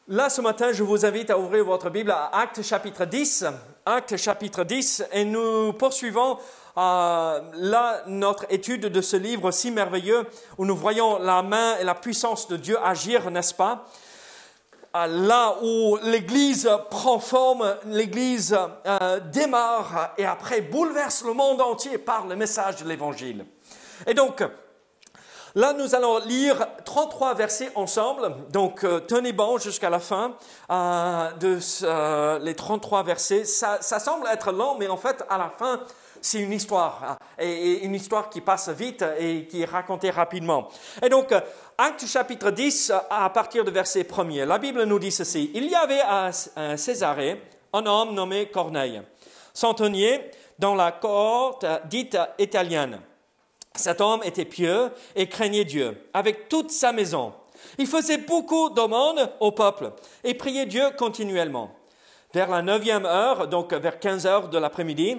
Là, ce matin, je vous invite à ouvrir votre Bible à Actes chapitre 10. Actes chapitre 10, et nous poursuivons là notre étude de ce livre si merveilleux où nous voyons la main et la puissance de Dieu agir, n'est-ce pas? Là où l'Église prend forme, l'Église démarre et après bouleverse le monde entier par le message de l'Évangile. Et donc, là, nous allons lire 33 versets ensemble, donc tenez bon jusqu'à la fin les 33 versets. Ça semble être long, mais en fait, à la fin, c'est une histoire, et une histoire qui passe vite et qui est racontée rapidement. Et donc, Actes chapitre 10, à partir du verset 1er, la Bible nous dit ceci. Il y avait à Césarée un homme nommé Corneille, centenier dans la cohorte dite italienne. Cet homme était pieux et craignait Dieu avec toute sa maison. Il faisait beaucoup d'aumônes au peuple et priait Dieu continuellement. Vers la 9e heure, donc vers 15 heures de l'après-midi,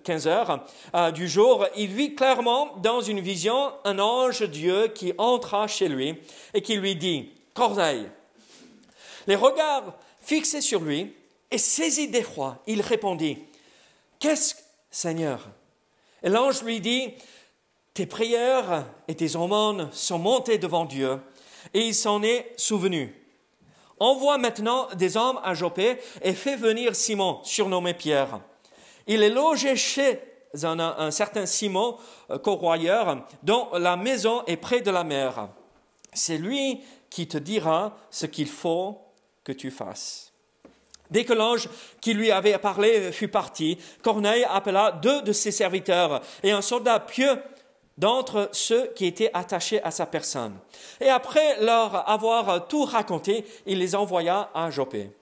15 heures du jour, il vit clairement dans une vision un ange de Dieu qui entra chez lui et qui lui dit « Corneille ». Les regards fixés sur lui et saisi d'effroi, il répondit « Qu'est-ce, Seigneur ?» Et l'ange lui dit « Tes prières et tes aumônes sont montées devant Dieu et il s'en est souvenu. Envoie maintenant des hommes à Joppé et fais venir Simon, surnommé Pierre. Il est logé chez un certain Simon, corroyeur, dont la maison est près de la mer. C'est lui qui te dira ce qu'il faut que tu fasses. » Dès que l'ange qui lui avait parlé fut parti, Corneille appela 2 de ses serviteurs et un soldat pieux d'entre ceux qui étaient attachés à sa personne. Et après leur avoir tout raconté, il les envoya à Joppé.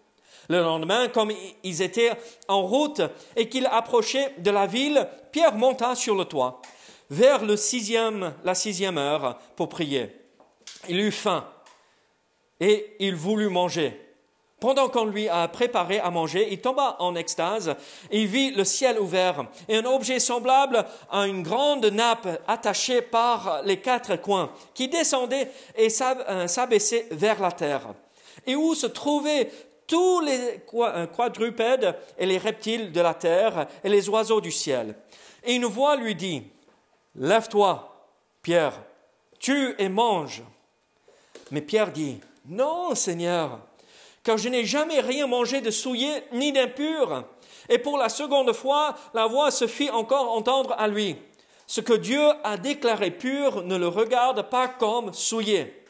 Le lendemain, comme ils étaient en route et qu'ils approchaient de la ville, Pierre monta sur le toit, vers la 6e heure, pour prier. Il eut faim et il voulut manger. Pendant qu'on lui a préparé à manger, il tomba en extase et il vit le ciel ouvert et un objet semblable à une grande nappe attachée par les 4 coins qui descendait et s'abaissait vers la terre et où se trouvaient tous les quadrupèdes et les reptiles de la terre et les oiseaux du ciel. Et une voix lui dit « Lève-toi, Pierre, tue et mange. » Mais Pierre dit « Non, Seigneur, car je n'ai jamais rien mangé de souillé ni d'impur. » Et pour la seconde fois, la voix se fit encore entendre à lui. « Ce que Dieu a déclaré pur, ne le regarde pas comme souillé. »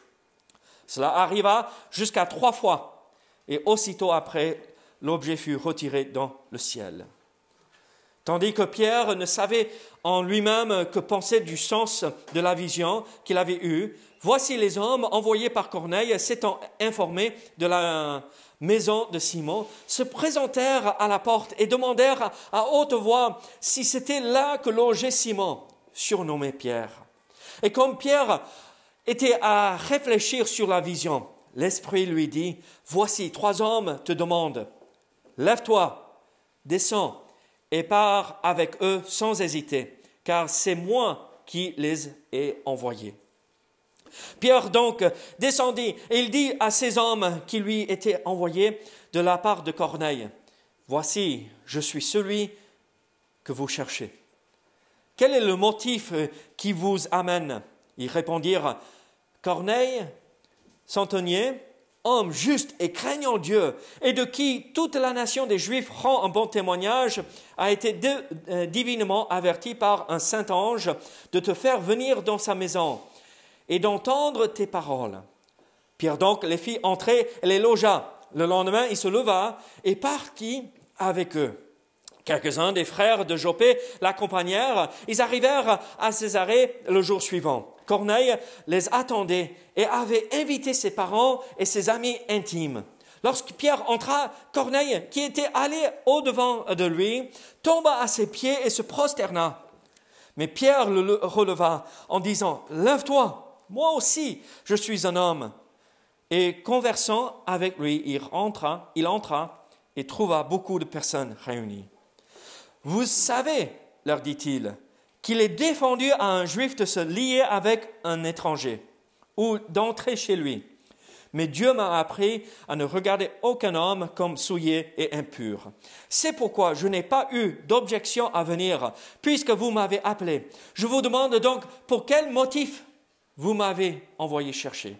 Cela arriva jusqu'à 3 fois, et aussitôt après, l'objet fut retiré dans le ciel. Tandis que Pierre ne savait en lui-même que penser du sens de la vision qu'il avait eue, voici les hommes envoyés par Corneille, s'étant informés de la maison de Simon, se présentèrent à la porte et demandèrent à haute voix si c'était là que logeait Simon, surnommé Pierre. Et comme Pierre était à réfléchir sur la vision, l'Esprit lui dit « Voici 3 hommes te demandent. Lève-toi, descends et pars avec eux sans hésiter, car c'est moi qui les ai envoyés. » Pierre donc descendit et il dit à ces hommes qui lui étaient envoyés de la part de Corneille, « Voici, je suis celui que vous cherchez. Quel est le motif qui vous amène ?» Ils répondirent, « Corneille, centenier, homme juste et craignant Dieu, et de qui toute la nation des Juifs rend un bon témoignage, a été divinement averti par un saint ange de te faire venir dans sa maison et d'entendre tes paroles. » Pierre donc les fit entrer et les logea. Le lendemain, il se leva et partit avec eux. Quelques-uns des frères de Joppé l'accompagnèrent. Ils arrivèrent à Césarée le jour suivant. Corneille les attendait et avait invité ses parents et ses amis intimes. Lorsque Pierre entra, Corneille, qui était allé au-devant de lui, tomba à ses pieds et se prosterna. Mais Pierre le releva en disant « Lève-toi, moi aussi, je suis un homme. » Et conversant avec lui, il entra et trouva beaucoup de personnes réunies. « Vous savez, leur dit-il, qu'il est défendu à un juif de se lier avec un étranger ou d'entrer chez lui. Mais Dieu m'a appris à ne regarder aucun homme comme souillé et impur. C'est pourquoi je n'ai pas eu d'objection à venir, puisque vous m'avez appelé. Je vous demande donc pour quel motif vous m'avez envoyé chercher.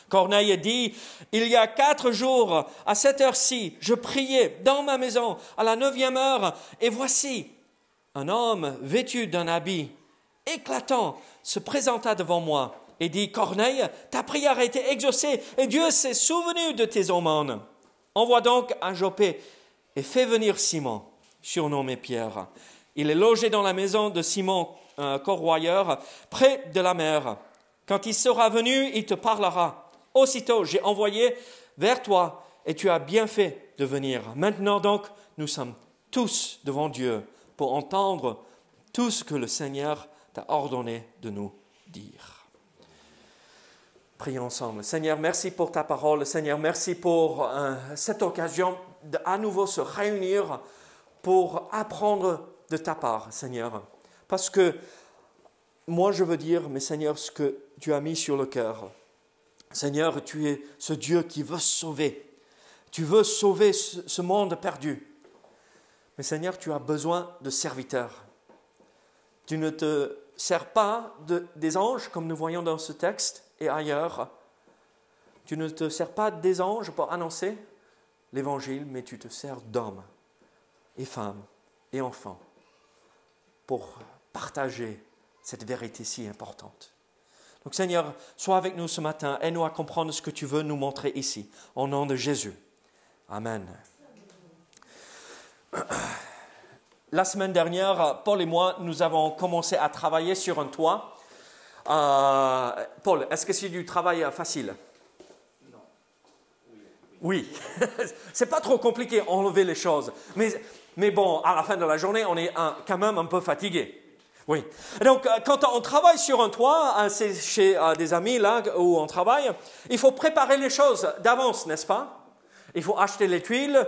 Corneille dit, il y a 4 jours, à cette heure-ci, je priais dans ma maison à la 9e heure, et voici, un homme vêtu d'un habit éclatant se présenta devant moi et dit, Corneille, ta prière a été exaucée et Dieu s'est souvenu de tes aumônes. Envoie donc à Joppé et fais venir Simon, surnommé Pierre. Il est logé dans la maison de Simon, corroyeur, près de la mer. Quand il sera venu, il te parlera. Aussitôt, j'ai envoyé vers toi et tu as bien fait de venir. Maintenant donc, nous sommes tous devant Dieu pour entendre tout ce que le Seigneur t'a ordonné de nous dire. Prions ensemble. Seigneur, merci pour ta parole. Seigneur, merci pour cette occasion d'à nouveau se réunir pour apprendre de ta part, Seigneur. Parce que moi, je veux dire, mais Seigneur, ce que tu as mis sur le cœur. Seigneur, tu es ce Dieu qui veut sauver. Tu veux sauver ce monde perdu. Mais Seigneur, tu as besoin de serviteurs. Tu ne te sers pas des anges, comme nous voyons dans ce texte et ailleurs. Tu ne te sers pas des anges pour annoncer l'évangile, mais tu te sers d'hommes et femmes et enfants pour partager cette vérité si importante. Donc Seigneur, sois avec nous ce matin, aide-nous à comprendre ce que tu veux nous montrer ici, au nom de Jésus. Amen. La semaine dernière, Paul et moi, nous avons commencé à travailler sur un toit. Paul, est-ce que c'est du travail facile? Non. Oui. C'est pas trop compliqué, enlever les choses. Mais bon, à la fin de la journée, on est quand même un peu fatigué. Oui. Donc, quand on travaille sur un toit, c'est chez des amis là où on travaille, il faut préparer les choses d'avance, n'est-ce pas? Il faut acheter les tuiles,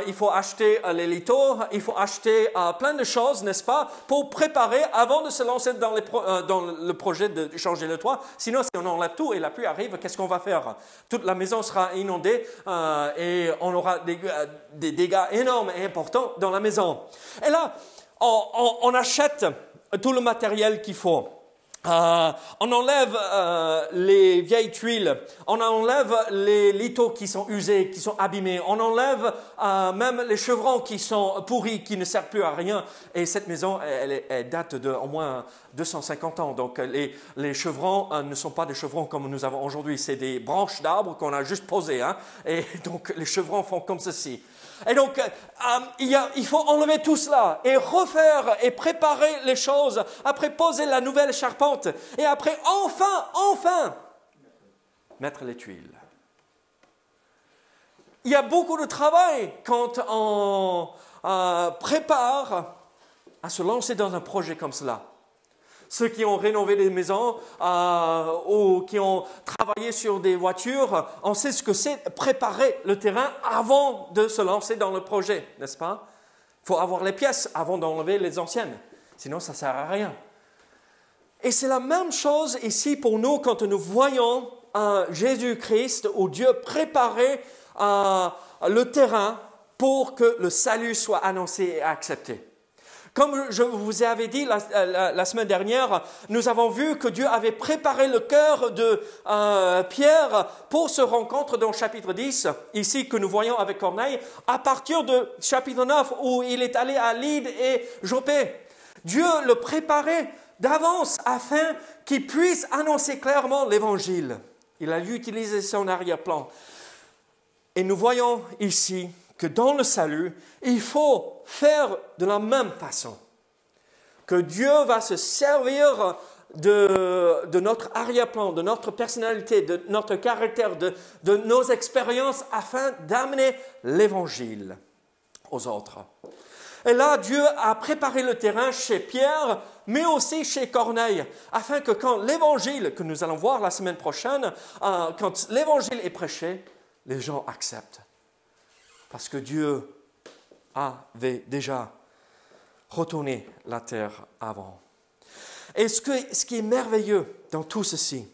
il faut acheter les lithos, il faut acheter plein de choses, n'est-ce pas, pour préparer avant de se lancer dans le projet de changer le toit. Sinon, si on enlève tout et la pluie arrive, qu'est-ce qu'on va faire? Toute la maison sera inondée et on aura des dégâts énormes et importants dans la maison. Et là, on achète tout le matériel qu'il faut. On enlève les vieilles tuiles, on enlève les lithos qui sont usés, qui sont abîmés, on enlève même les chevrons qui sont pourris, qui ne servent plus à rien. Et cette maison, elle date d'au moins 250 ans. Donc les chevrons ne sont pas des chevrons comme nous avons aujourd'hui, c'est des branches d'arbres qu'on a juste posées. Hein? Et donc les chevrons font comme ceci. Et donc, il faut enlever tout cela et refaire et préparer les choses, après poser la nouvelle charpente et après enfin, mettre les tuiles. Il y a beaucoup de travail quand on prépare à se lancer dans un projet comme cela. Ceux qui ont rénové des maisons ou qui ont travaillé sur des voitures, on sait ce que c'est préparer le terrain avant de se lancer dans le projet, n'est-ce pas? Il faut avoir les pièces avant d'enlever les anciennes, sinon ça ne sert à rien. Et c'est la même chose ici pour nous quand nous voyons Jésus-Christ ou Dieu préparer le terrain pour que le salut soit annoncé et accepté. Comme je vous avais dit la semaine dernière, nous avons vu que Dieu avait préparé le cœur de Pierre pour ce rencontre dans le chapitre 10, ici que nous voyons avec Corneille, à partir de chapitre 9 où il est allé à Lyde et Joppé. Dieu le préparait d'avance afin qu'il puisse annoncer clairement l'évangile. Il a utilisé son arrière-plan. Et nous voyons ici que dans le salut, il faut faire de la même façon. Que Dieu va se servir de notre arrière-plan, de notre personnalité, de notre caractère, de nos expériences afin d'amener l'évangile aux autres. Et là, Dieu a préparé le terrain chez Pierre, mais aussi chez Corneille, afin que quand l'évangile, que nous allons voir la semaine prochaine, quand l'évangile est prêché, les gens acceptent. Parce que Dieu avait déjà retourné la terre avant. Et ce qui est merveilleux dans tout ceci,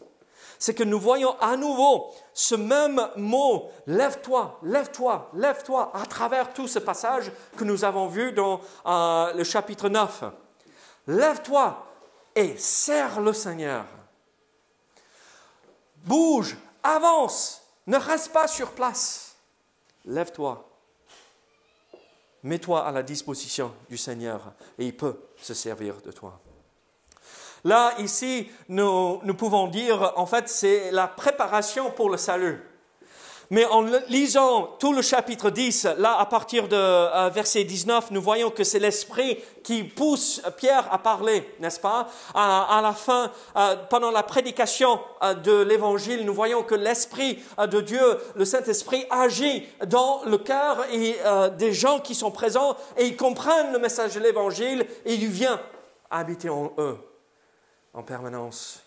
c'est que nous voyons à nouveau ce même mot, lève-toi, lève-toi, lève-toi, à travers tout ce passage que nous avons vu dans le chapitre 9. Lève-toi et sers le Seigneur. Bouge, avance, ne reste pas sur place. Lève-toi. Mets-toi à la disposition du Seigneur et il peut se servir de toi. Là, ici, nous pouvons dire, en fait, c'est la préparation pour le salut. Mais en lisant tout le chapitre 10, là, à partir de verset 19, nous voyons que c'est l'Esprit qui pousse Pierre à parler, n'est-ce pas? À la fin, pendant la prédication de l'Évangile, nous voyons que l'Esprit de Dieu, le Saint-Esprit, agit dans le cœur des gens qui sont présents et ils comprennent le message de l'Évangile et il vient habiter en eux en permanence.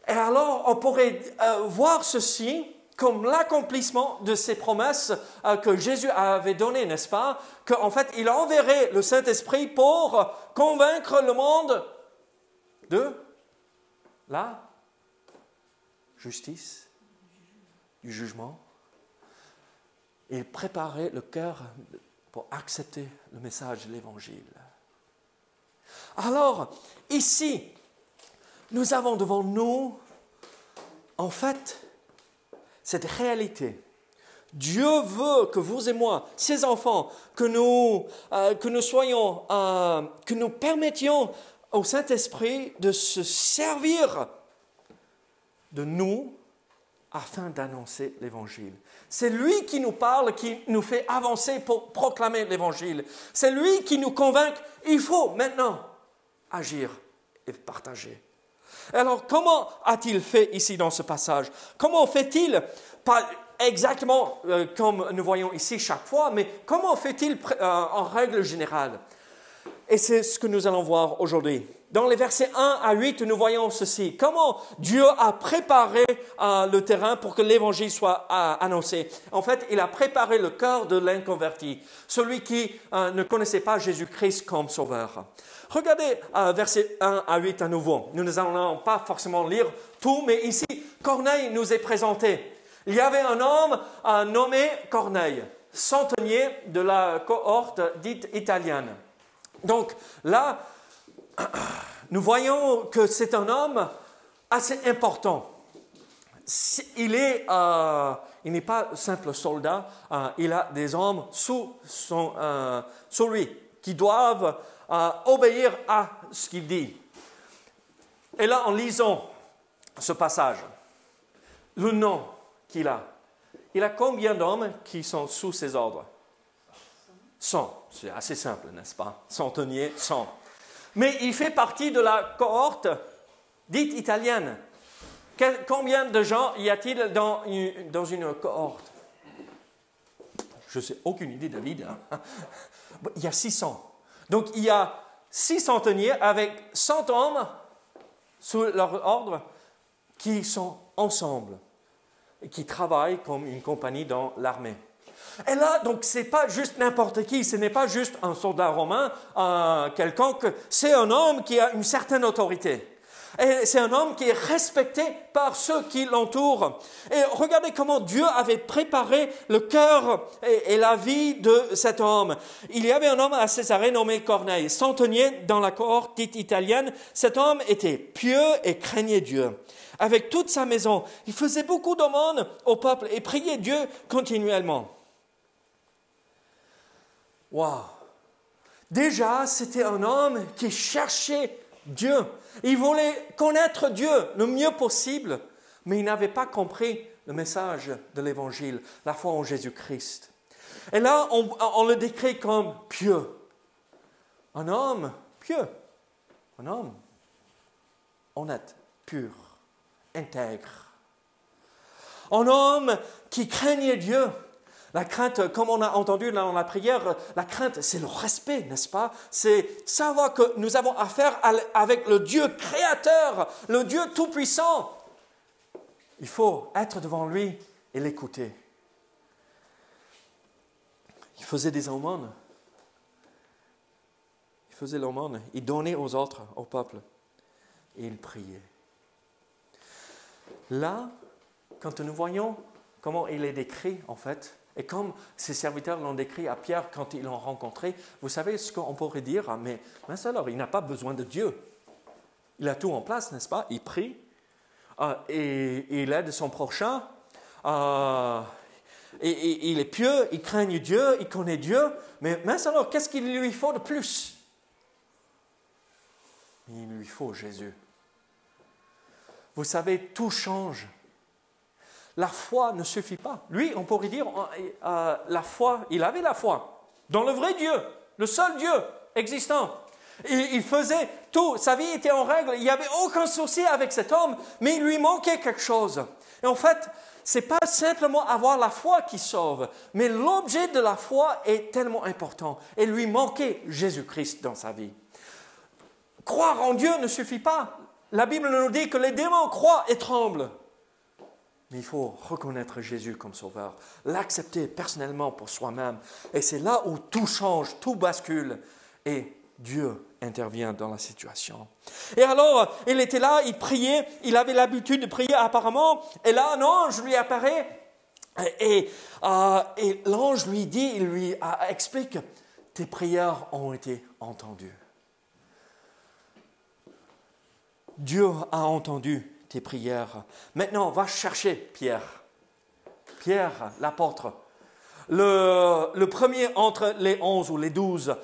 Et alors, on pourrait voir ceci comme l'accomplissement de ces promesses que Jésus avait données, n'est-ce pas? Qu'en fait, il enverrait le Saint-Esprit pour convaincre le monde de la justice, du jugement, et préparer le cœur pour accepter le message de l'Évangile. Alors, ici, nous avons devant nous, en fait, cette réalité. Dieu veut que vous et moi, ses enfants, que nous soyons, que nous permettions au Saint-Esprit de se servir de nous afin d'annoncer l'Évangile. C'est lui qui nous parle, qui nous fait avancer pour proclamer l'Évangile. C'est lui qui nous convainc, il faut maintenant agir et partager. Alors, comment a-t-il fait ici dans ce passage? Comment fait-il, pas exactement comme nous voyons ici chaque fois, mais comment fait-il en règle générale? Et c'est ce que nous allons voir aujourd'hui. Dans les versets 1 à 8, nous voyons ceci. Comment Dieu a préparé le terrain pour que l'Évangile soit annoncé. En fait, il a préparé le cœur de l'inconverti, celui qui ne connaissait pas Jésus-Christ comme sauveur. Regardez versets 1 à 8 à nouveau. Nous n'allons pas forcément lire tout, mais ici, Corneille nous est présenté. Il y avait un homme nommé Corneille, centenier de la cohorte dite italienne. Donc là, nous voyons que c'est un homme assez important. Il n'est pas simple soldat, il a des hommes sous lui qui doivent obéir à ce qu'il dit. Et là, en lisant ce passage, le nom qu'il a, il a combien d'hommes qui sont sous ses ordres? 100. C'est assez simple, n'est-ce pas? Centenier, 100. Mais il fait partie de la cohorte dite italienne. Combien de gens y a-t-il dans une cohorte? Je sais, aucune idée, David. Hein? Il y a 600. Donc, il y a 6 centeniers avec 100 hommes sous leur ordre qui sont ensemble et qui travaillent comme une compagnie dans l'armée. Et là, donc, ce n'est pas juste n'importe qui, ce n'est pas juste un soldat romain, quelconque, c'est un homme qui a une certaine autorité. Et c'est un homme qui est respecté par ceux qui l'entourent. Et regardez comment Dieu avait préparé le cœur et la vie de cet homme. Il y avait un homme à Césarée nommé Corneille, centenier dans la cohorte dite italienne. Cet homme était pieux et craignait Dieu. Avec toute sa maison, il faisait beaucoup d'aumônes au peuple et priait Dieu continuellement. Waouh! Déjà, c'était un homme qui cherchait Dieu. Il voulait connaître Dieu le mieux possible, mais il n'avait pas compris le message de l'Évangile, la foi en Jésus-Christ. Et là, on le décrit comme pieux. Un homme pieux. Un homme honnête, pur, intègre. Un homme qui craignait Dieu. La crainte, comme on a entendu dans la prière, la crainte, c'est le respect, n'est-ce pas? C'est savoir que nous avons affaire avec le Dieu créateur, le Dieu tout-puissant. Il faut être devant lui et l'écouter. Il faisait des aumônes. Il faisait l'aumône. Il donnait aux autres, au peuple. Et il priait. Là, quand nous voyons comment il est décrit, en fait, et comme ses serviteurs l'ont décrit à Pierre quand ils l'ont rencontré, vous savez ce qu'on pourrait dire, mais alors, il n'a pas besoin de Dieu. Il a tout en place, n'est-ce pas? Il prie, et il aide son prochain, et il est pieux, il craigne Dieu, il connaît Dieu, mais alors, qu'est-ce qu'il lui faut de plus? Il lui faut Jésus. Vous savez, tout change. La foi ne suffit pas. Lui, on pourrait dire, la foi, il avait la foi dans le vrai Dieu, le seul Dieu existant. Il faisait tout, sa vie était en règle, il n'y avait aucun souci avec cet homme, mais il lui manquait quelque chose. Et en fait, ce n'est pas simplement avoir la foi qui sauve, mais l'objet de la foi est tellement important. Et lui manquait Jésus-Christ dans sa vie. Croire en Dieu ne suffit pas. La Bible nous dit que les démons croient et tremblent. Mais il faut reconnaître Jésus comme sauveur, l'accepter personnellement pour soi-même. Et c'est là où tout change, tout bascule. Et Dieu intervient dans la situation. Et alors, il était là, il priait, il avait l'habitude de prier apparemment. Et là, un ange lui apparaît. Et l'ange lui dit, il lui explique, tes prières ont été entendues. Dieu a entendu tes prières. Maintenant, va chercher Pierre. Pierre, l'apôtre. Le premier entre les 11 ou les 12.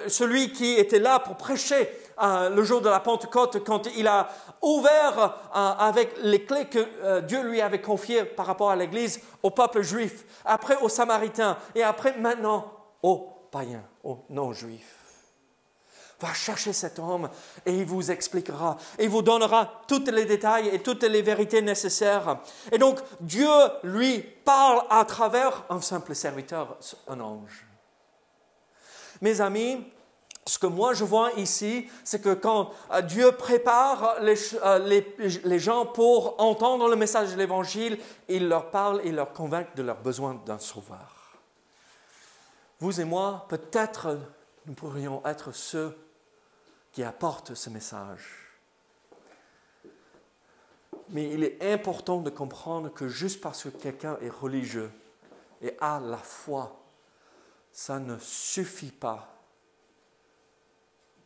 Celui qui était là pour prêcher le jour de la Pentecôte quand il a ouvert avec les clés que Dieu lui avait confiées par rapport à l'Église au peuple juif, après aux Samaritains et après maintenant aux païens, aux non-juifs. Va chercher cet homme et il vous expliquera. Et il vous donnera tous les détails et toutes les vérités nécessaires. Et donc, Dieu lui parle à travers un simple serviteur, un ange. Mes amis, ce que moi je vois ici, c'est que quand Dieu prépare les gens pour entendre le message de l'Évangile, il leur parle et leur convainc de leur besoin d'un sauveur. Vous et moi, peut-être nous pourrions être ceux qui apportent ce message. Mais il est important de comprendre que juste parce que quelqu'un est religieux et a la foi, ça ne suffit pas.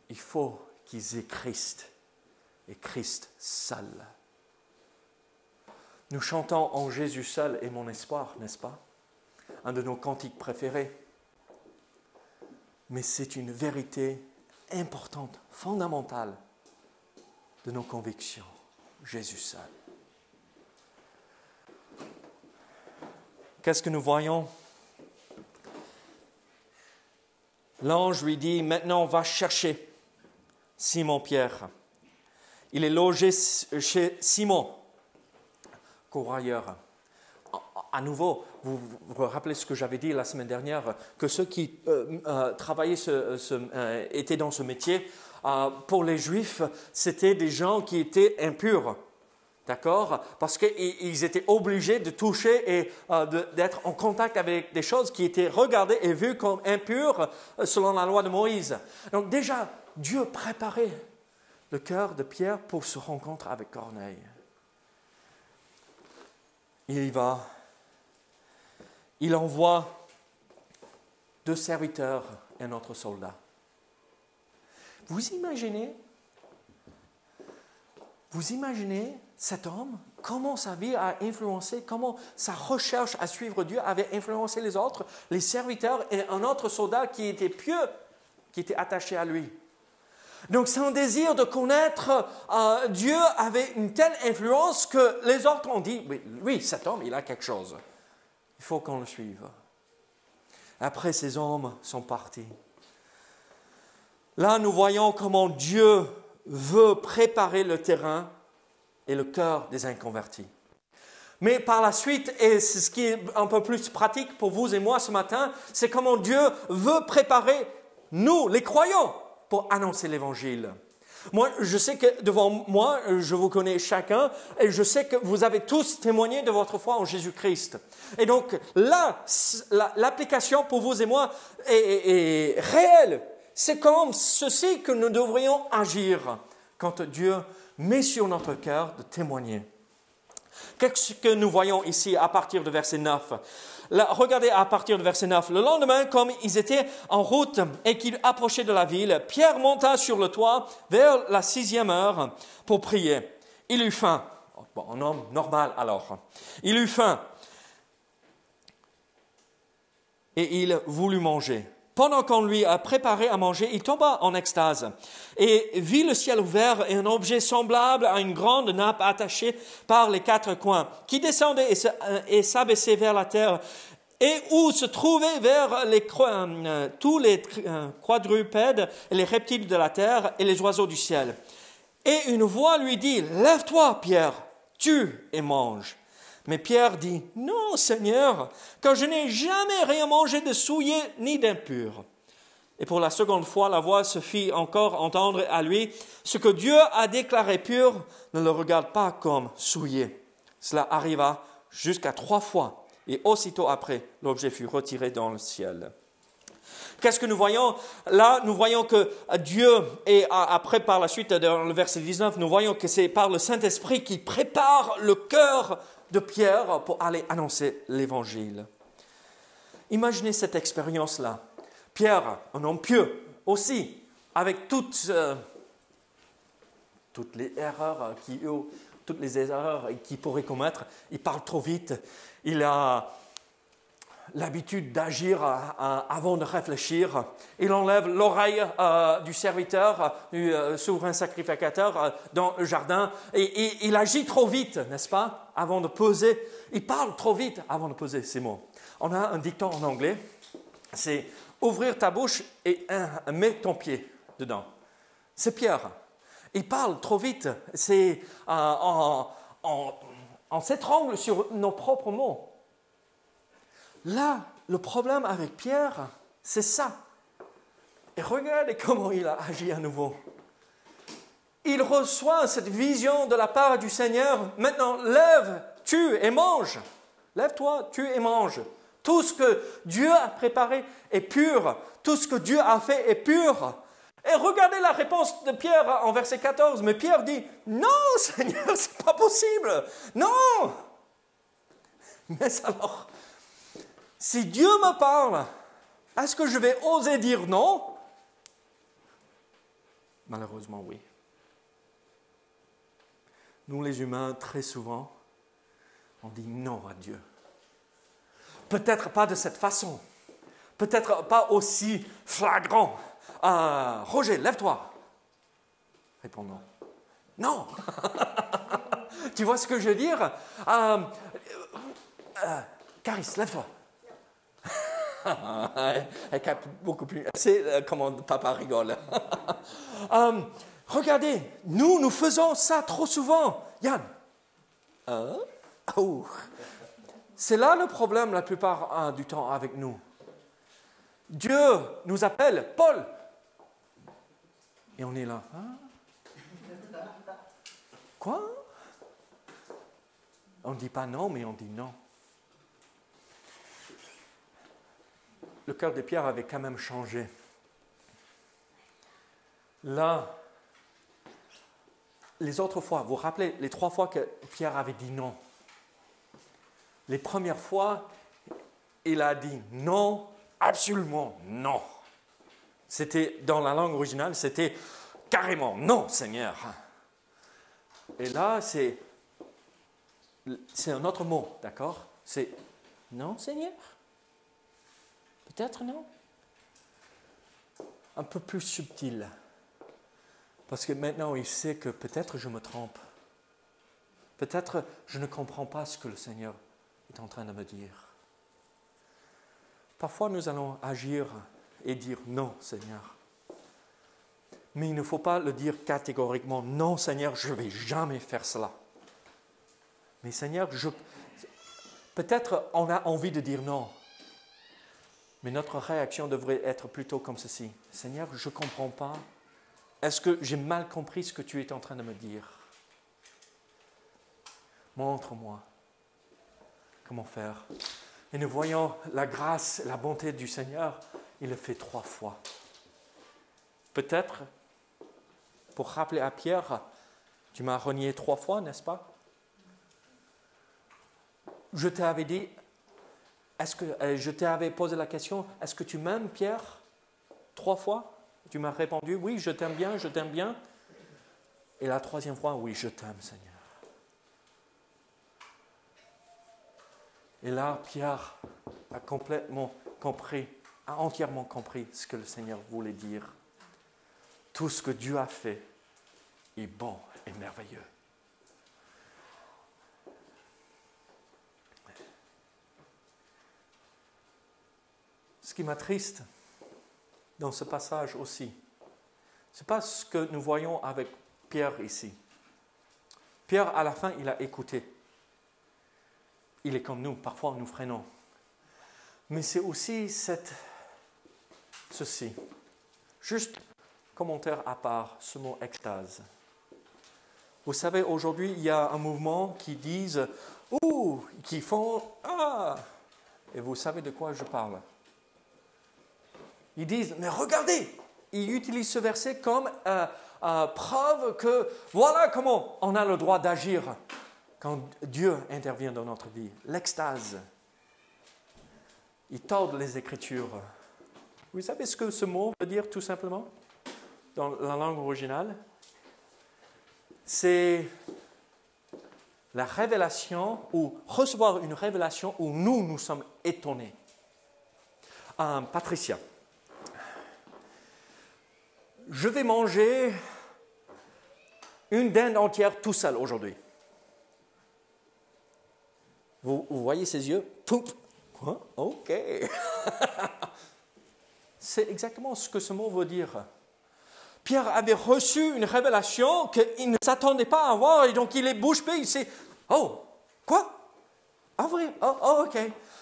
Il faut qu'ils aient Christ et Christ seul. Nous chantons en Jésus seul est mon espoir, n'est-ce pas? Un de nos cantiques préférés. Mais c'est une vérité importante, fondamentale de nos convictions. Jésus seul. Qu'est-ce que nous voyons? L'ange lui dit, maintenant va chercher Simon-Pierre. Il est logé chez Simon, courroyeur. À nouveau, vous vous rappelez ce que j'avais dit la semaine dernière, que ceux qui travaillaient, étaient dans ce métier, pour les Juifs, c'était des gens qui étaient impurs. D'accord? Parce qu'ils étaient obligés de toucher et d'être en contact avec des choses qui étaient regardées et vues comme impures selon la loi de Moïse. Donc déjà, Dieu préparait le cœur de Pierre pour se rencontrer avec Corneille. Il y va. Il envoie 2 serviteurs et un autre soldat. Vous imaginez cet homme, comment sa vie a influencé, comment sa recherche à suivre Dieu avait influencé les autres, les serviteurs et un autre soldat qui était pieux, qui était attaché à lui. Donc son désir de connaître Dieu avait une telle influence que les autres ont dit, oui, cet homme, il a quelque chose. Il faut qu'on le suive. Après, ces hommes sont partis. Là, nous voyons comment Dieu veut préparer le terrain et le cœur des inconvertis. Mais par la suite, et c'est ce qui est un peu plus pratique pour vous et moi ce matin, c'est comment Dieu veut préparer nous, les croyants, pour annoncer l'Évangile. Moi, je sais que devant moi, je vous connais chacun, et je sais que vous avez tous témoigné de votre foi en Jésus-Christ. Et donc là, l'application pour vous et moi est réelle. C'est comme ceci que nous devrions agir quand Dieu met sur notre cœur de témoigner. Qu'est-ce que nous voyons ici à partir de verset 9? Là, regardez à partir de verset 9. Le lendemain, comme ils étaient en route et qu'ils approchaient de la ville, Pierre monta sur le toit vers la 6e heure pour prier. Il eut faim. Bon, un homme normal alors. Il eut faim et il voulut manger. Pendant qu'on lui a préparé à manger, il tomba en extase et vit le ciel ouvert et un objet semblable à une grande nappe attachée par les 4 coins, qui descendait et s'abaissait vers la terre, et où se trouvaient tous les quadrupèdes et les reptiles de la terre et les oiseaux du ciel. Et une voix lui dit, « Lève-toi, Pierre, tue et mange. » Mais Pierre dit, « Non, Seigneur, car je n'ai jamais rien mangé de souillé ni d'impur. » Et pour la seconde fois, la voix se fit encore entendre à lui, « Ce que Dieu a déclaré pur, ne le regarde pas comme souillé. » Cela arriva jusqu'à 3 fois, et aussitôt après, l'objet fut retiré dans le ciel. Qu'est-ce que nous voyons? Là, nous voyons que Dieu, et après par la suite, dans le verset 19, nous voyons que c'est par le Saint-Esprit qui prépare le cœur de Pierre pour aller annoncer l'Évangile. Imaginez cette expérience-là. Pierre, un homme pieux aussi, avec toutes les erreurs qu'il pourrait commettre. Il parle trop vite. Il a l'habitude d'agir avant de réfléchir. Il enlève l'oreille du serviteur, du souverain sacrificateur dans le jardin. Et il agit trop vite, n'est-ce pas, avant de poser. Il parle trop vite avant de poser ces mots. On a un dicton en anglais, c'est « ouvrir ta bouche et mets ton pied dedans ». C'est Pierre. Il parle trop vite. C'est on s'étrangle sur nos propres mots. Là, le problème avec Pierre, c'est ça. Et regardez comment il a agi à nouveau. Il reçoit cette vision de la part du Seigneur. Maintenant, lève, tue et mange. Lève-toi, tue et mange. Tout ce que Dieu a préparé est pur. Tout ce que Dieu a fait est pur. Et regardez la réponse de Pierre en verset 14. Mais Pierre dit, « Non, Seigneur, ce n'est pas possible. Non !» Mais alors, si Dieu me parle, est-ce que je vais oser dire non? Malheureusement, oui. Nous, les humains, très souvent, on dit non à Dieu. Peut-être pas de cette façon. Peut-être pas aussi flagrant. Roger, lève-toi. Réponds non. Non. Tu vois ce que je veux dire? Caris, lève-toi. Elle capte beaucoup plus. C'est comment papa rigole. Regardez, nous faisons ça trop souvent. Yann. Oh. C'est là le problème la plupart du temps avec nous. Dieu nous appelle Paul. Et on est là. Quoi? On ne dit pas non, mais on dit non. Le cœur de Pierre avait quand même changé. Là, les autres fois, vous vous rappelez les 3 fois que Pierre avait dit non. Les premières fois, il a dit non, absolument non. C'était, dans la langue originale, c'était carrément non, Seigneur. Et là, c'est un autre mot, d'accord? C'est non, Seigneur? Peut-être non. Un peu plus subtil. Parce que maintenant, il sait que peut-être je me trompe. Peut-être je ne comprends pas ce que le Seigneur est en train de me dire. Parfois, nous allons agir et dire non, Seigneur. Mais il ne faut pas le dire catégoriquement, non, Seigneur, je ne vais jamais faire cela. Mais Seigneur, peut-être on a envie de dire non. Mais notre réaction devrait être plutôt comme ceci. Seigneur, je ne comprends pas. Est-ce que j'ai mal compris ce que tu es en train de me dire? Montre-moi comment faire. Et nous voyons la grâce, la bonté du Seigneur. Il le fait 3 fois. Peut-être, pour rappeler à Pierre, tu m'as renié 3 fois, n'est-ce pas? je t'avais dit, je t'avais posé la question, est-ce que tu m'aimes, Pierre? 3 fois. Tu m'as répondu, oui, je t'aime bien, je t'aime bien. Et la 3e fois, oui, je t'aime, Seigneur. Et là, Pierre a complètement compris, a entièrement compris ce que le Seigneur voulait dire. Tout ce que Dieu a fait est bon et merveilleux. Ce qui m'attriste dans ce passage aussi, ce n'est pas ce que nous voyons avec Pierre ici. Pierre, à la fin, il a écouté. Il est comme nous, parfois nous freinons. Mais c'est aussi ceci. Juste commentaire à part, ce mot extase. Vous savez, aujourd'hui, il y a un mouvement qui disent « Ouh !» qui font « Ah !» Et vous savez de quoi je parle. Ils disent « Mais regardez !» Ils utilisent ce verset comme preuve que voilà comment on a le droit d'agir quand Dieu intervient dans notre vie. L'extase. Ils tordent les Écritures. Vous savez ce que ce mot veut dire tout simplement dans la langue originale? C'est la révélation ou recevoir une révélation où nous sommes étonnés. Patricia, je vais manger une dinde entière tout seul aujourd'hui. Vous voyez ses yeux? Pouf! Quoi? Ok. C'est exactement ce que ce mot veut dire. Pierre avait reçu une révélation qu'il ne s'attendait pas à avoir et donc il est bouche bée. Il sait, oh, quoi? Ah oui, oh, ok.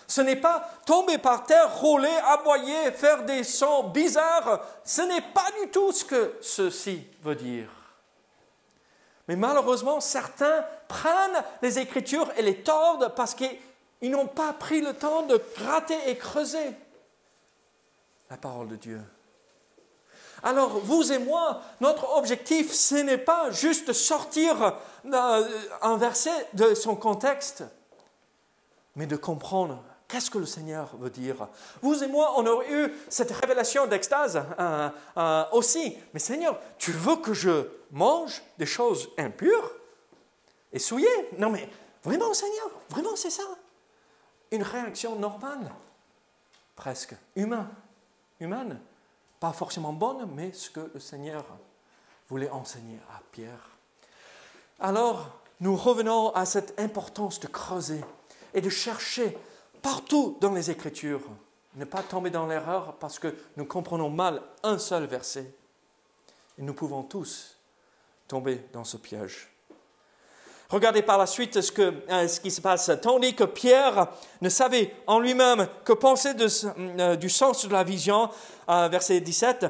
Ce n'est pas tomber par terre, rouler, aboyer, faire des sons bizarres. Ce n'est pas du tout ce que ceci veut dire. Mais malheureusement, certains prennent les Écritures et les tordent parce qu'ils n'ont pas pris le temps de gratter et creuser la parole de Dieu. Alors, vous et moi, notre objectif, ce n'est pas juste sortir un verset de son contexte, mais de comprendre qu'est-ce que le Seigneur veut dire. Vous et moi, on aurait eu cette révélation d'extase aussi. Mais Seigneur, tu veux que je mange des choses impures et souillées? Non mais, vraiment Seigneur, vraiment c'est ça? Une réaction normale, presque humaine. Pas forcément bonne, mais ce que le Seigneur voulait enseigner à Pierre. Alors, nous revenons à cette importance de creuser et de chercher partout dans les Écritures. Ne pas tomber dans l'erreur parce que nous comprenons mal un seul verset. Et nous pouvons tous tomber dans ce piège. Regardez par la suite ce qui se passe. Tandis que Pierre ne savait en lui-même que penser du sens de la vision, verset 17,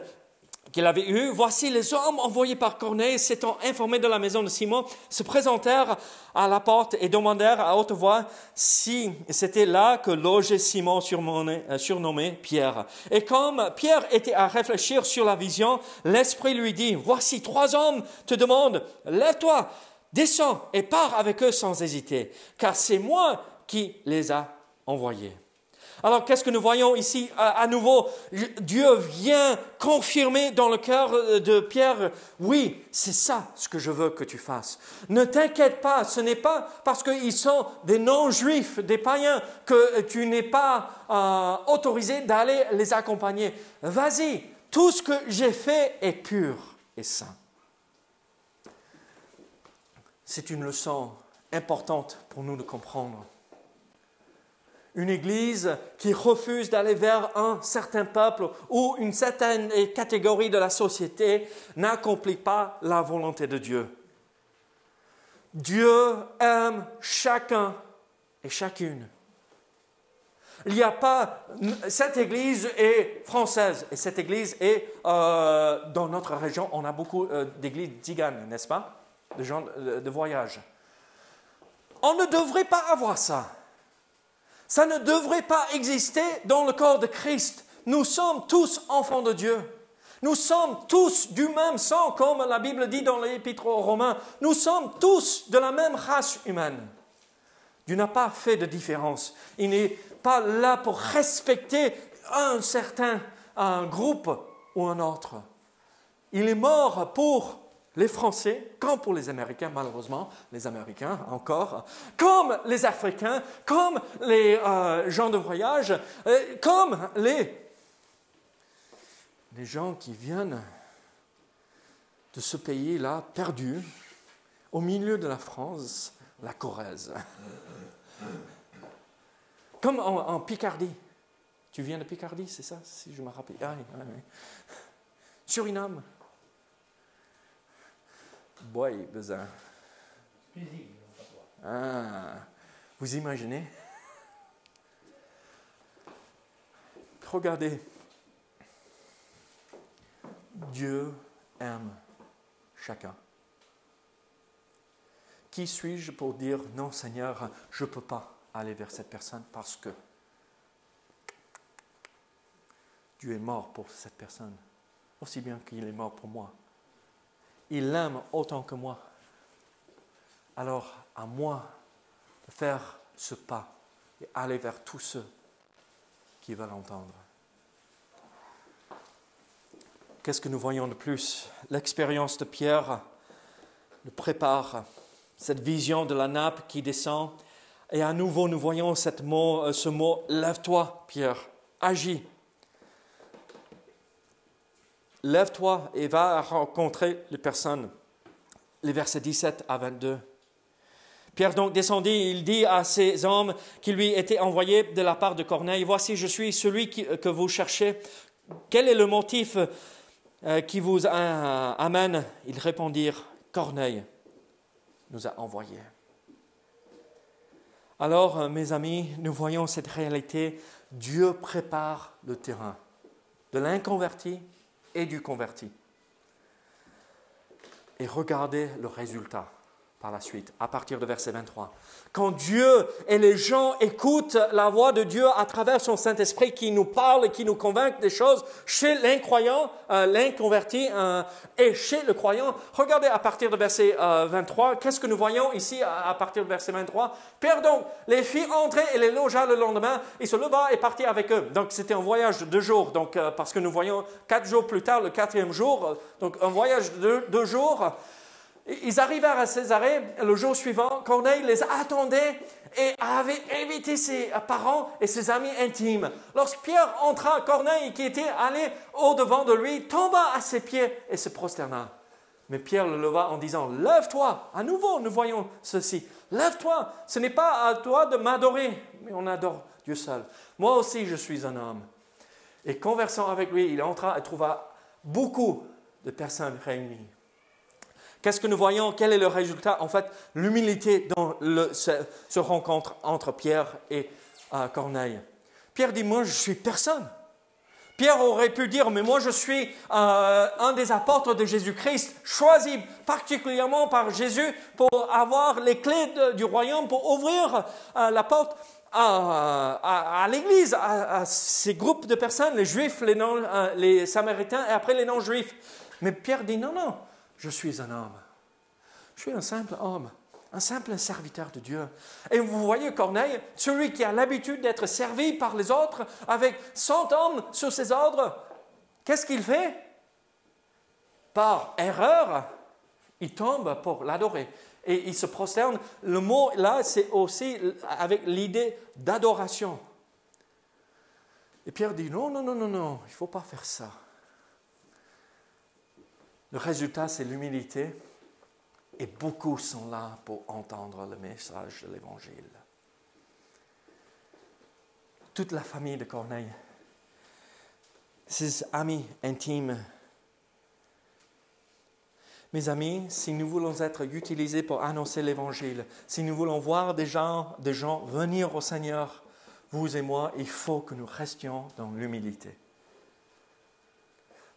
qu'il avait eu. Voici les hommes envoyés par Corneille, s'étant informés de la maison de Simon, se présentèrent à la porte et demandèrent à haute voix si c'était là que logeait Simon surnommé Pierre. Et comme Pierre était à réfléchir sur la vision, l'Esprit lui dit, voici 3 hommes te demandent, lève-toi, descends et pars avec eux sans hésiter, car c'est moi qui les a envoyés. Alors, qu'est-ce que nous voyons ici à nouveau? Dieu vient confirmer dans le cœur de Pierre, oui, c'est ça ce que je veux que tu fasses. Ne t'inquiète pas, ce n'est pas parce qu'ils sont des non-juifs, des païens, que tu n'es pas autorisé d'aller les accompagner. Vas-y, tout ce que j'ai fait est pur et saint. C'est une leçon importante pour nous de comprendre. Une église qui refuse d'aller vers un certain peuple ou une certaine catégorie de la société n'accomplit pas la volonté de Dieu. Dieu aime chacun et chacune. Il n'y a pas... Cette église est française et cette église est... dans notre région, on a beaucoup d'églises tziganes, n'est-ce pas? De gens de voyage. On ne devrait pas avoir ça. Ça ne devrait pas exister dans le corps de Christ. Nous sommes tous enfants de Dieu. Nous sommes tous du même sang, comme la Bible dit dans l'Épître aux Romains. Nous sommes tous de la même race humaine. Dieu n'a pas fait de différence. Il n'est pas là pour respecter un certain groupe ou un autre. Il est mort pour les Français, comme pour les Américains, malheureusement, les Américains encore, comme les Africains, comme les gens de voyage, comme les gens qui viennent de ce pays-là, perdu, au milieu de la France, la Corrèze. Comme en Picardie. Tu viens de Picardie, c'est ça, si je me rappelle. Ah, oui, oui. Suriname. Boy, besoin. Ah, vous imaginez? Regardez. Dieu aime chacun. Qui suis-je pour dire non, Seigneur, je ne peux pas aller vers cette personne parce que Dieu est mort pour cette personne, aussi bien qu'il est mort pour moi. Il l'aime autant que moi. Alors, à moi de faire ce pas et aller vers tous ceux qui veulent entendre. Qu'est-ce que nous voyons de plus? L'expérience de Pierre nous prépare cette vision de la nappe qui descend. Et à nouveau, nous voyons ce mot « Lève-toi, Pierre, agis ». Lève-toi et va rencontrer les personnes. Les versets 17 à 22. Pierre donc descendit, il dit à ces hommes qui lui étaient envoyés de la part de Corneille, « Voici, je suis celui que vous cherchez. Quel est le motif qui vous amène ?» Ils répondirent, « Corneille nous a envoyés. » Alors, mes amis, nous voyons cette réalité. Dieu prépare le terrain de l'inconverti et du converti. Et regardez le résultat par la suite, à partir de verset 23. Quand Dieu et les gens écoutent la voix de Dieu à travers son Saint-Esprit qui nous parle et qui nous convainc des choses chez l'incroyant, l'inconverti et chez le croyant. Regardez à partir de verset 23, qu'est-ce que nous voyons ici à partir de verset 23? Pierre donc les fit entrer et les logea le lendemain. Il se leva et partit avec eux. Donc c'était un voyage de 2 jours, donc, parce que nous voyons 4 jours plus tard, le 4e jour, donc un voyage de 2 jours. Ils arrivèrent à Césarée le jour suivant. Corneille les attendait et avait invité ses parents et ses amis intimes. Lorsque Pierre entra, Corneille, qui était allé au-devant de lui, tomba à ses pieds et se prosterna. Mais Pierre le leva en disant, « Lève-toi !» À nouveau, nous voyons ceci. « Lève-toi ! Ce n'est pas à toi de m'adorer, mais on adore Dieu seul. Moi aussi, je suis un homme. » Et conversant avec lui, il entra et trouva beaucoup de personnes réunies. Qu'est-ce que nous voyons? Quel est le résultat? En fait, l'humilité dans ce rencontre entre Pierre et Corneille. Pierre dit, moi je suis personne. Pierre aurait pu dire, mais moi je suis un des apôtres de Jésus-Christ, choisi particulièrement par Jésus pour avoir les clés du royaume, pour ouvrir la porte à l'Église, à ces groupes de personnes, les Juifs, les Samaritains et après les non-Juifs. Mais Pierre dit, non, non. Je suis un homme. Je suis un simple homme, un simple serviteur de Dieu. Et vous voyez Corneille, celui qui a l'habitude d'être servi par les autres, avec 100 hommes sous ses ordres, qu'est-ce qu'il fait? Par erreur, il tombe pour l'adorer. Et il se prosterne. Le mot là, c'est aussi avec l'idée d'adoration. Et Pierre dit, non, non, non, non, non, il ne faut pas faire ça. Le résultat, c'est l'humilité et beaucoup sont là pour entendre le message de l'Évangile. Toute la famille de Corneille, ses amis intimes. Mes amis, si nous voulons être utilisés pour annoncer l'Évangile, si nous voulons voir des gens venir au Seigneur, vous et moi, il faut que nous restions dans l'humilité.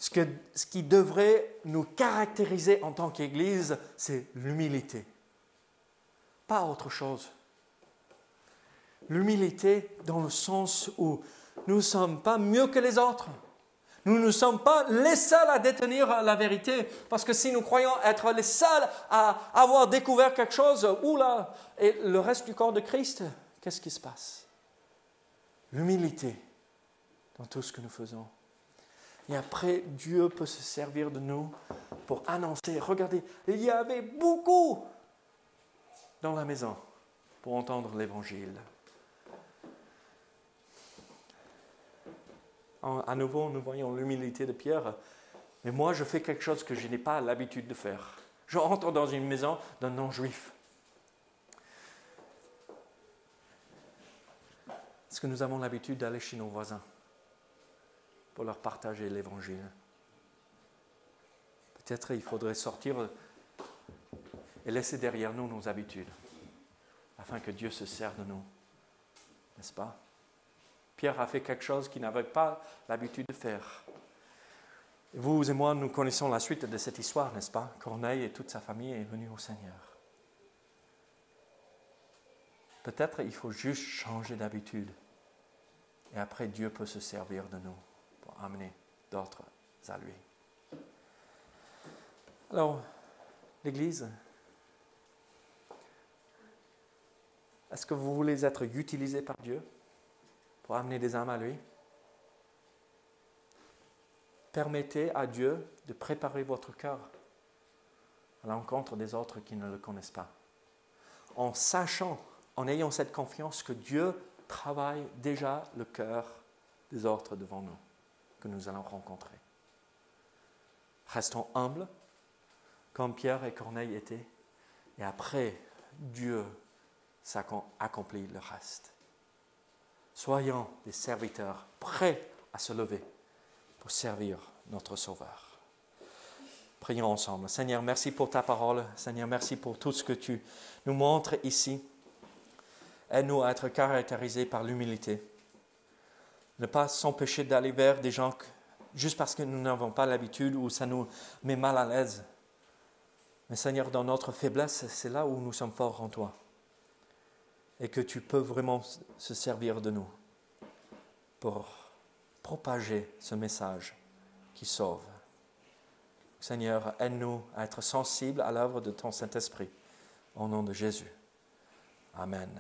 Ce qui devrait nous caractériser en tant qu'Église, c'est l'humilité. Pas autre chose. L'humilité dans le sens où nous ne sommes pas mieux que les autres. Nous ne sommes pas les seuls à détenir la vérité, parce que si nous croyons être les seuls à avoir découvert quelque chose, oula, et le reste du corps de Christ, qu'est-ce qui se passe? L'humilité dans tout ce que nous faisons. Et après, Dieu peut se servir de nous pour annoncer, regardez, il y avait beaucoup dans la maison pour entendre l'Évangile. À nouveau, nous voyons l'humilité de Pierre. Mais moi, je fais quelque chose que je n'ai pas l'habitude de faire. Je rentre dans une maison d'un non-juif. Est-ce que nous avons l'habitude d'aller chez nos voisins pour leur partager l'Évangile? Peut-être il faudrait sortir et laisser derrière nous nos habitudes, afin que Dieu se serve de nous. N'est-ce pas? Pierre a fait quelque chose qu'il n'avait pas l'habitude de faire. Vous et moi, nous connaissons la suite de cette histoire, n'est-ce pas? Corneille et toute sa famille est venue au Seigneur. Peut-être il faut juste changer d'habitude. Et après, Dieu peut se servir de nous pour amener d'autres à lui. Alors, l'Église, est-ce que vous voulez être utilisé par Dieu pour amener des âmes à lui? Permettez à Dieu de préparer votre cœur à l'encontre des autres qui ne le connaissent pas. En sachant, en ayant cette confiance que Dieu travaille déjà le cœur des autres devant nous, que nous allons rencontrer. Restons humbles, comme Pierre et Corneille étaient, et après, Dieu accomplit le reste. Soyons des serviteurs prêts à se lever pour servir notre Sauveur. Prions ensemble. Seigneur, merci pour ta parole. Seigneur, merci pour tout ce que tu nous montres ici. Aide-nous à être caractérisés par l'humilité. Ne pas s'empêcher d'aller vers des gens juste parce que nous n'avons pas l'habitude ou ça nous met mal à l'aise. Mais Seigneur, dans notre faiblesse, c'est là où nous sommes forts en toi. Et que tu peux vraiment se servir de nous pour propager ce message qui sauve. Seigneur, aide-nous à être sensibles à l'œuvre de ton Saint-Esprit. Au nom de Jésus. Amen.